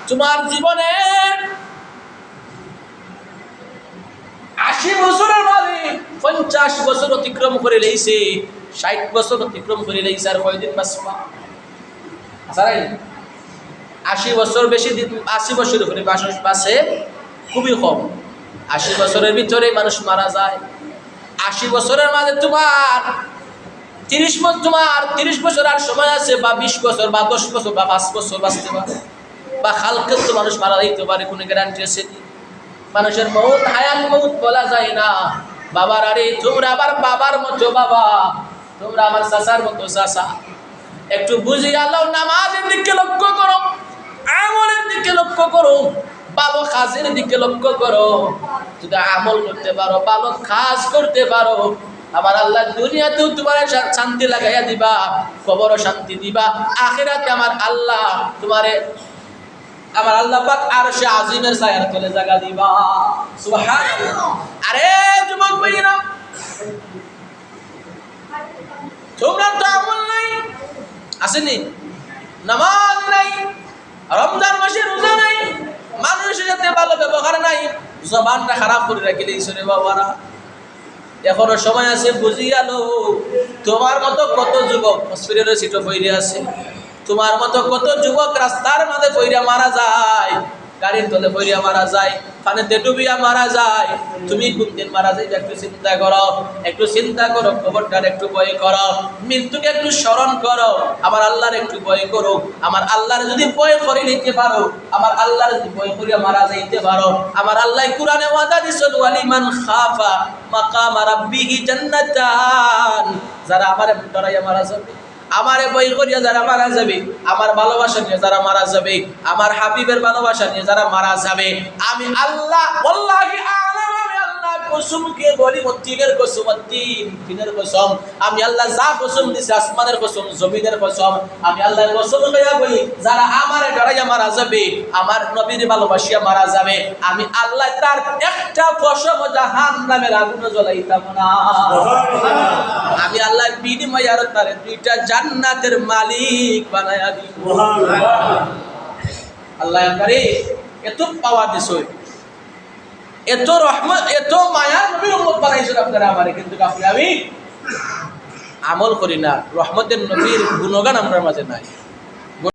তোমার জীবনে 80 বছরের মাঝে 50 বছর অতিক্রম করে লইছে, 60 বছর অতিক্রম করে লইছে, আর কয়দিন বাঁচবা? আসারাই 80 বছর বেশি দিন, 80 বছর উপরে মানুষ বাঁচে খুবই কম। 80 বছরের ভিতরে মানুষ মারা যায়। 80 বছরের মাঝে তোমার 30 বছর আর সময় আছে, বা 20 বছর বা 10 বছর বা 5 বছর বাঁচতে পারে, বা হালকা তো মানুষ মারা যাইতে পারে, কোনো গ্যারান্টি আছে? মানুষের মৌত হায়াত মৌত বলা যায় না। বাবার আরে তোমরা আবার বাবার মতো বাবা, তোমরা আমার চাচার মতো চাচা। একটু বুঝি আল্লাহ, নামাজের দিকে লক্ষ্য করো, আমলের দিকে লক্ষ্য করো, ভালো কাজের দিকে লক্ষ্য করো। যদি আমল করতে পারো, ভালো কাজ করতে পারো, আমার আল্লাহ দুনিয়াতেও তোমার শান্তি লাগাইয়া দিবা, কবরও শান্তি দিবা, আখিরাতে আমার আল্লাহ পাক আরশে আজিমের ছায়ার তলে জায়গা দিবা। সুবহানাল্লাহ। আরে যুবক ভাইরা, তোমরা তো আমল নাই, আসেনি, নামাজ নাই, রমজান মাসে রোজা নাই, মানুষের সাথে ভালো ব্যবহার নাই, জবানটা খারাপ করে রাখিলে ঈশ্বরে বাবারা। এখনো সময় আছে, বুঝিয়া লো। তোমার মতো কত যুবক হসপিটালের সিটে পড়ে আছে, তোমার মতো কত যুবক রাস্তার মাঝে পইরা মারা যায়, গাড়ির তলে পইরা মারা যায়, পানিতে ডুবিয়া মারা যায়। তুমি কোন দিন মারা যাইবে একটু চিন্তা করো, একটু চিন্তা করো, খবরটার একটু ভয় করো, মৃত্যুকে একটু স্মরণ করো, আমার আল্লাহর একটু ভয় করো। আমার আল্লাহর যদি ভয় করে নিতে পারো, আমার আল্লাহর যদি ভয় করিয়া মারা যাইতে পারো, আমার আল্লাহ কুরআনে ওয়াদা দিছেন, ওয়ালিমান খাফা মাকাম রাব্বিহি জান্নাতান। যারা আমারে ডরাইয়া মারা যাবে, আমারে বই করিয়া যারা মারা যাবে, আমার ভালোবাসা নিয়ে যারা মারা যাবে, আমার হাবিবের ভালোবাসা নিয়ে যারা মারা যাবে, আমি আল্লাহ ওয়াল্লাহি আ'লাম, আমি আল্লাহ কসমকে বলি, তিনের কসম, তিনের কসম, আমি আল্লাহ যা কসম দিছি, আসমানের কসম, জমিনের কসম, আমি আল্লাহর কসম কইয়া বলি, যারা আমারে ডরাইয়া মারা যাবে, আমার নবীর ভালোবাসিয়া মারা যাবে, আমি আল্লাহ তার একটা পশম জাহান্নামের আগুনে জ্বলাইতাম না। সুবহানাল্লাহ। আমি আল্লাহ বিনিময়ে আর তারে দুইটা জান্নাতের মালিক বানায়া দিব। সুবহানাল্লাহ। আল্লাহ আমারে এত পাওয়ার দিছে, এত রহমত, এত মায়া নবীর উম্মত বানাইছেন আপনারা আমারে, কিন্তু আমি আমল করি না। রহমতের নবীর গুণগান আমার মাঝে নাই।